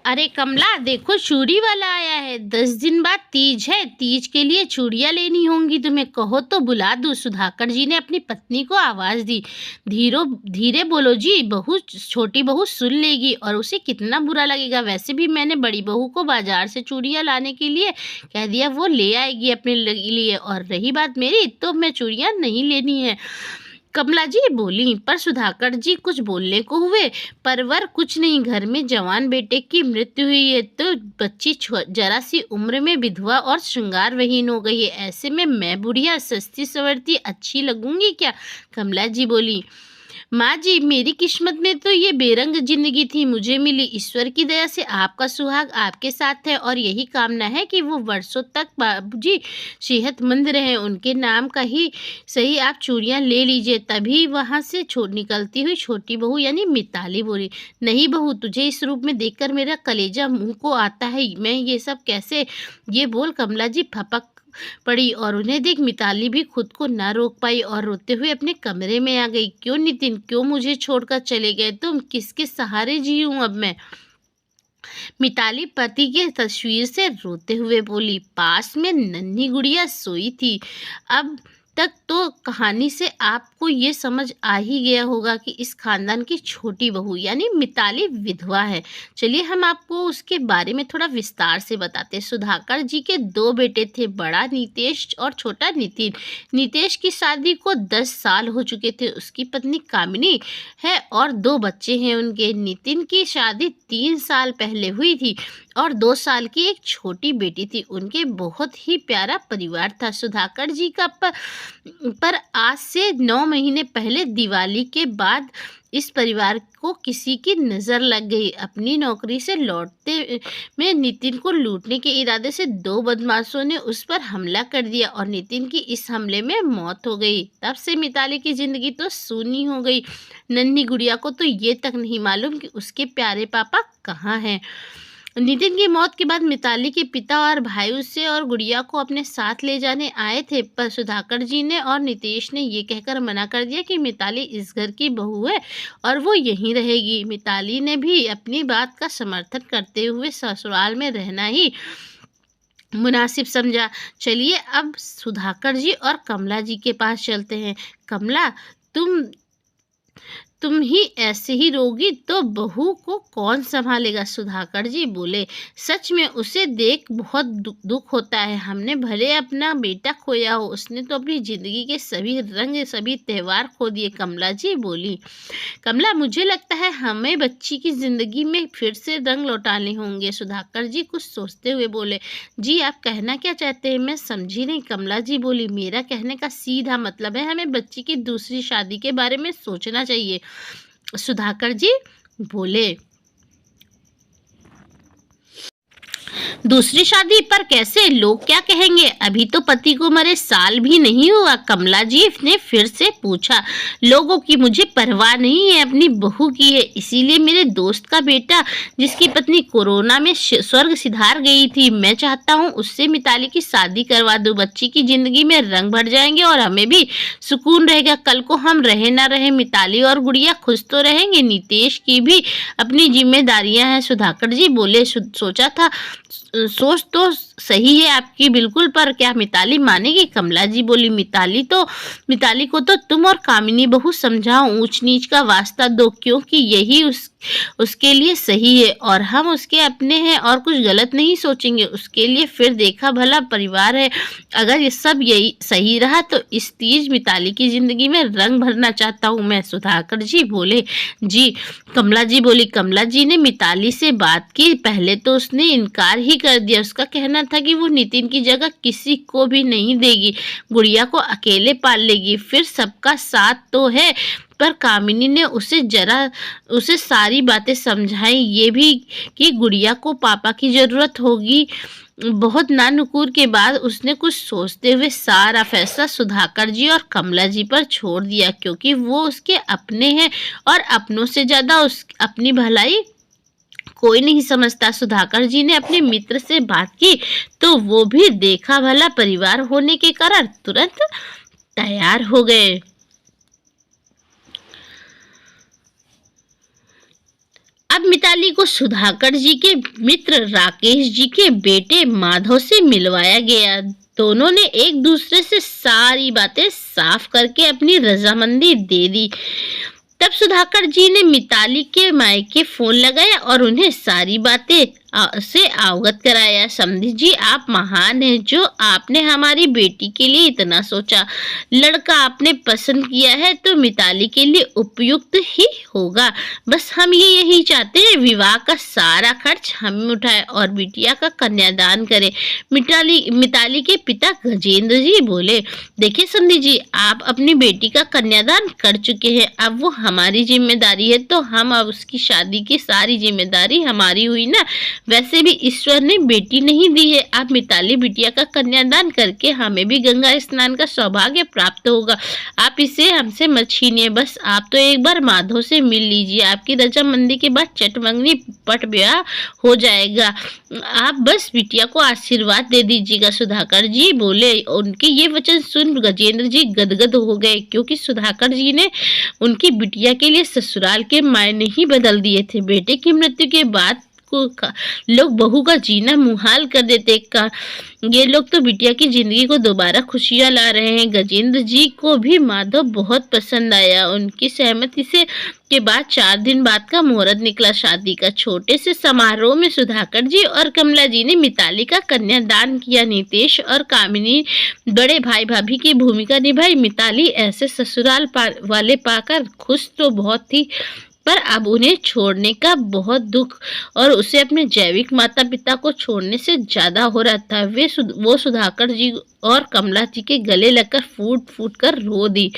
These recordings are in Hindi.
अरे कमला देखो चूड़ी वाला आया है। 10 दिन बाद तीज है। तीज के लिए चूड़ियाँ लेनी होंगी तुम्हें। कहो तो बुला दूँ। सुधाकर जी ने अपनी पत्नी को आवाज दी। धीरे बोलो जी, बहू छोटी बहू सुन लेगी और उसे कितना बुरा लगेगा। वैसे भी मैंने बड़ी बहू को बाजार से चूड़ियाँ लाने के लिए कह दिया, वो ले आएगी अपने लिए। और रही बात मेरी, तो मैं चूड़ियाँ नहीं लेनी है, कमला जी बोली। पर सुधाकर जी कुछ बोलने को हुए, परवर कुछ नहीं। घर में जवान बेटे की मृत्यु हुई है, तो बच्ची जरा सी उम्र में विधवा और श्रृंगार विहीन हो गई है। ऐसे में मैं बुढ़िया सस्ती सवरती अच्छी लगूंगी क्या? कमला जी बोली, माँ जी मेरी किस्मत में तो ये बेरंग जिंदगी थी, मुझे मिली। ईश्वर की दया से आपका सुहाग आपके साथ है और यही कामना है कि वो वर्षों तक बाबूजी सेहतमंद रहे। उनके नाम का ही सही आप चूड़ियाँ ले लीजिए। तभी वहाँ से निकलती हुई छोटी बहू यानी मिताली बोली, नहीं बहू, तुझे इस रूप में देखकर मेरा कलेजा मुंह को आता है। मैं ये सब कैसे? ये बोल कमला जी फपक पड़ी और उन्हें देख मिताली भी खुद को ना रोक पाई और रोते हुए अपने कमरे में आ गई। क्यों नितिन, क्यों मुझे छोड़कर चले गए तुम? किसके सहारे जीऊं अब मैं? मिताली पति के तस्वीर से रोते हुए बोली। पास में नन्ही गुड़िया सोई थी। अब तक तो कहानी से आपको ये समझ आ ही गया होगा कि इस खानदान की छोटी बहू यानी मिताली विधवा है। चलिए हम आपको उसके बारे में थोड़ा विस्तार से बताते हैं। सुधाकर जी के 2 बेटे थे, बड़ा नितेश और छोटा नितिन। नितेश की शादी को 10 साल हो चुके थे। उसकी पत्नी कामिनी है और 2 बच्चे हैं उनके। नितिन की शादी 3 साल पहले हुई थी और 2 साल की एक छोटी बेटी थी। उनके बहुत ही प्यारा परिवार था। सुधाकर जी का पर आज से 9 महीने पहले दिवाली के बाद इस परिवार को किसी की नज़र लग गई। अपनी नौकरी से लौटते में नितिन को लूटने के इरादे से 2 बदमाशों ने उस पर हमला कर दिया और नितिन की इस हमले में मौत हो गई। तब से मिताली की जिंदगी तो सूनी हो गई। नन्ही गुड़िया को तो ये तक नहीं मालूम कि उसके प्यारे पापा कहाँ हैं। नितिन की मौत के बाद मिताली के पिता और भाई उसे और गुड़िया को अपने साथ ले जाने आए थे, पर सुधाकर जी ने और नितेश ने ये कहकर मना कर दिया कि मिताली इस घर की बहू है और वो यहीं रहेगी। मिताली ने भी अपनी बात का समर्थन करते हुए ससुराल में रहना ही मुनासिब समझा। चलिए अब सुधाकर जी और कमला जी के पास चलते हैं। कमला, तुम ही ऐसे ही रोगी तो बहू को कौन संभालेगा? सुधाकर जी बोले, सच में उसे देख बहुत दुख होता है। हमने भले अपना बेटा खोया हो, उसने तो अपनी जिंदगी के सभी रंग सभी त्यौहार खो दिए। कमला जी बोली, कमला मुझे लगता है हमें बच्ची की जिंदगी में फिर से रंग लौटाने होंगे। सुधाकर जी कुछ सोचते हुए बोले, जी आप कहना क्या चाहते हैं? मैं समझी नहीं। कमला जी बोली, मेरा कहने का सीधा मतलब है हमें बच्ची की दूसरी शादी के बारे में सोचना चाहिए। सुधाकर जी बोले, दूसरी शादी पर कैसे? लोग क्या कहेंगे? अभी तो पति को मरे साल भी नहीं हुआ। कमला जी ने फिर से पूछा, लोगों की मुझे परवाह नहीं है, अपनी बहू की है। इसीलिए मेरे दोस्त का बेटा जिसकी पत्नी कोरोना में स्वर्ग सिधार गई थी, मैं चाहता हूँ उससे मिताली की शादी करवा दूं। बच्ची की जिंदगी में रंग भर जाएंगे और हमें भी सुकून रहेगा। कल को हम रहे ना रहे, मिताली और गुड़िया खुश तो रहेंगे। नितेश की भी अपनी जिम्मेदारियां हैं। सुधाकर जी बोले, सोचा था, सोच तो सही है आपकी बिल्कुल, पर क्या मिताली मानेगी? कमला जी बोली, मिताली को तो तुम और कामिनी बहू समझाओ, ऊंच नीच का वास्ता दो, क्योंकि यही उसके लिए सही है और हम उसके अपने हैं और कुछ गलत नहीं सोचेंगे उसके लिए। फिर देखा भला परिवार है। अगर ये सब यही सही रहा तो इस तीज मिताली की जिंदगी में रंग भरना चाहता हूँ मैं। सुधाकर जी बोले, जी। कमला जी बोली, कमला जी ने मिताली से बात की। पहले तो उसने इनकार ही कर दिया। उसका कहना था कि वो नितिन की जगह किसी को भी नहीं देगी, गुड़िया को अकेले पाल लेगी। फिर सबका साथ तो है, पर कामिनी ने उसे सारी बातें समझाई, ये भी कि गुड़िया को पापा की जरूरत होगी। बहुत नानुकुर के बाद उसने कुछ सोचते हुए सारा फैसला सुधाकर जी और कमला जी पर छोड़ दिया, क्योंकि वो उसके अपने हैं और अपनों से ज्यादा अपनी भलाई कोई नहीं समझता। सुधाकर जी ने अपने मित्र से बात की तो वो भी देखा भला परिवार होने के कारण तुरंत तैयार हो गए। अब मिताली को सुधाकर जी के मित्र राकेश जी के बेटे माधव से मिलवाया गया। दोनों ने एक दूसरे से सारी बातें साफ करके अपनी रजामंदी दे दी। तब सुधाकर जी ने मिताली के मायके फोन लगाया और उन्हें सारी बातें से अवगत कराया। समधी जी, आप महान हैं जो आपने हमारी बेटी के लिए इतना सोचा। लड़का आपने पसंद किया है तो मिताली के लिए उपयुक्त ही होगा। बस हम ये यही चाहते हैं, विवाह का सारा खर्च हम उठाए और बिटिया का कन्यादान करें। मिताली के पिता गजेंद्र जी बोले, देखिए समधी जी, आप अपनी बेटी का कन्यादान कर चुके हैं, अब वो हमारी जिम्मेदारी है, तो हम अब उसकी शादी की सारी जिम्मेदारी हमारी हुई ना। वैसे भी ईश्वर ने बेटी नहीं दी है। आप मिताली बिटिया का कन्यादान करके हमें भी गंगा स्नान का सौभाग्य प्राप्त होगा। आप इसे हमसे मत छीनिए। बस आप तो एक बार माधव से मिल लीजिए, आपकी रजामंदी के बाद चटमंगनी पट ब्याह हो जाएगा। आप बस बिटिया को आशीर्वाद दे दीजिएगा। सुधाकर जी बोले। उनके ये वचन सुन गजेंद्र जी गदगद हो गए, क्योंकि सुधाकर जी ने उनकी बिटिया के लिए ससुराल के मायने ही बदल दिए थे। बेटे की मृत्यु के बाद लोग बहू का जीना मुहाल कर देते। ये लोग तो बिटिया की जिंदगी को दोबारा खुशियां ला रहे हैं। गजेंद्र जी को भी माधव बहुत पसंद आया। उनकी सहमति से के बाद 4 दिन बाद का मुहूर्त निकला शादी का। छोटे से समारोह में सुधाकर जी और कमला जी ने मिताली का कन्यादान किया। नितेश और कामिनी बड़े भाई भाभी की भूमिका निभाई। मिताली ऐसे ससुराल वाले पाकर खुश तो बहुत थी, पर अब उन्हें छोड़ने का बहुत दुख और उसे अपने जैविक माता पिता को छोड़ने से ज्यादा हो रहा था। वो सुधाकर जी और कमला जी के गले लगकर फूट फूट कर रो दी।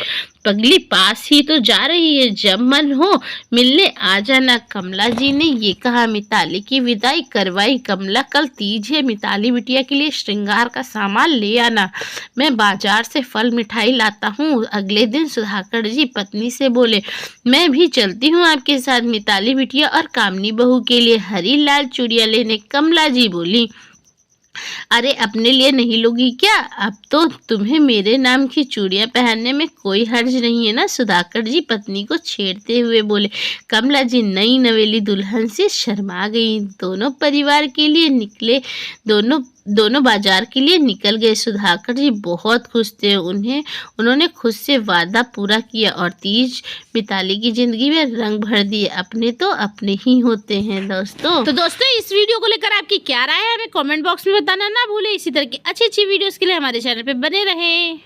पगली पास ही तो जा रही है, जब मन हो मिलने आ जाना। कमला जी ने ये कहा। मिताली की विदाई करवाई। कमला, कल तीज है, मिताली बिटिया के लिए श्रृंगार का सामान ले आना, मैं बाजार से फल मिठाई लाता हूँ। अगले दिन सुधाकर जी पत्नी से बोले, मैं भी चलती हूँ आपके साथ मिताली बिटिया और कामनी बहू के लिए हरी लाल चूड़ियाँ लेने। कमला जी बोली, अरे अपने लिए नहीं लोगी क्या? अब तो तुम्हें मेरे नाम की चूड़ियां पहनने में कोई हर्ज नहीं है ना। सुधाकर जी पत्नी को छेड़ते हुए बोले। कमला जी नई नवेली दुल्हन से शर्मा गई। दोनों परिवार के लिए निकले, दोनों बाजार के लिए निकल गए। सुधाकर जी बहुत खुश थे। उन्होंने खुद से वादा पूरा किया और तीज मिताली की जिंदगी में रंग भर दिए। अपने तो अपने ही होते हैं दोस्तों। तो दोस्तों, इस वीडियो को लेकर आपकी क्या राय है हमें कमेंट बॉक्स में बताना ना भूले। इसी तरह की अच्छी अच्छी वीडियोस के लिए हमारे चैनल पे बने रहें।